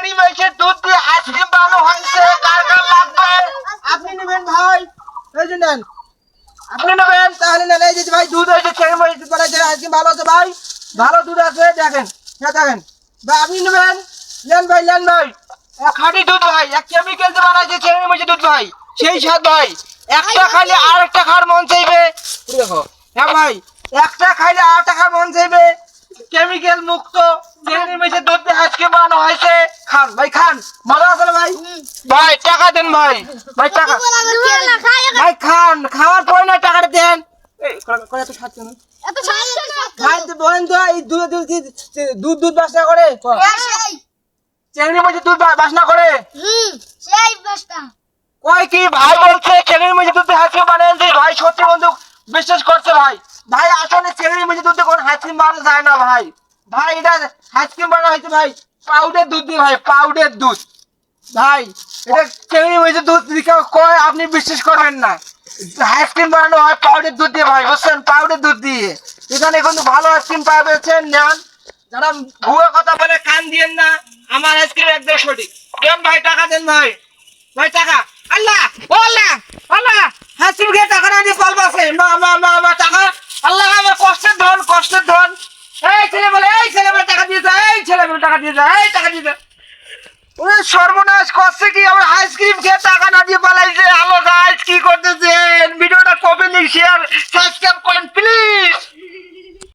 চিংড়ি মাছের দুধ দিয়ে আইসক্রিম বানানো হয়েছে, কার কার লাগবে? আপনি নেবেন ভাই, এই যে নেন। আপনি নেবেন? তাহলে নেন, এই যে ভাই দুধ হয়েছে, চিংড়ি মাছের দুধ বানাইছে, আইসক্রিম ভালো আছে ভাই, ভালো দুধ আছে, দেখেন, হ্যাঁ দেখেন ভাই, আপনি নেবেন, নেন ভাই, নেন ভাই। এক খাঁটি দুধ ভাই, এক কেমিক্যাল দিয়ে বানাইছে চিংড়ি মাছের দুধ ভাই, সেই স্বাদ ভাই। একটা খাইলে আর একটা খাওয়ার মন চাইবে। দেখো, হ্যাঁ ভাই, একটা খাইলে আর একটা খাওয়ার মন চাইবে। কেমিক্যাল মুক্ত চিংড়ি মাছের দুধ দিয়ে আইসক্রিম বানানো হয়েছে। খান ভাই, খান, মজা আছে না ভাই? ভাই টাকা দেন ভাই, ভাই টাকা। ভাই খান, খাওয়ার পরে না টাকাটা দেন। এই কয় এত খাচ্ছ না? খান তো বলেন তো, এই দুধ দুধ দুধ বাসনা করে চিংড়ি মাছের দুধ বাসনা করে কয় কি ভাই বলছে চিংড়ি মাছের দুধ দিয়ে আইসক্রিম বানিয়েছে ভাই, সত্যি বন্ধু বিশ্বাস করছে ভাই। ভাই আসলে চিংড়ি মাছের দুধ দিয়ে কোনো আইসক্রিম বানানো যায় না ভাই। ভাই এটা আইসক্রিম বানানো হয়েছে ভাই পাউডার দুধ দিয়ে ভাই, পাউডার দুধ ভাই। এটা চিংড়ি মাছের দুধ দিয়ে কেউ কয় আপনি বিশ্বাস করবেন না। আইসক্রিম বানানো হয় পাউডার দুধ দিয়ে ভাই, বুঝছেন, পাউডার দুধ দিয়ে। এখানে কিন্তু ভালো আইসক্রিম পাবেন, নেন। যারা ভুয়া কথা বলে কান দিয়েন না, আমার আইসক্রিম একদম সঠিক। দেন ভাই, টাকা দেন ভাই, ভাই টাকা। আল্লাহ ও আল্লাহ, আল্লাহ আইসক্রিম খেয়ে টাকা না দিয়ে পালবাসে, মা মা মা মা টাকা। আল্লাহ আমার কষ্টের ধন, কষ্টের ধন। এই ছেলে বলে, এই ছেলে বলে টাকা দিয়ে যায়, এই ছেলে বলে টাকা দিয়ে যায়, এই টাকা দিয়ে যায়। ওরে সর্বনাশ করছে কি, আমার আইসক্রিম খেয়ে টাকা না দিয়ে পালাইছে। আলো গাইস কি করতেছেন? ভিডিওটা কপি লিখ, শেয়ার, সাবস্ক্রাইব করেন প্লিজ।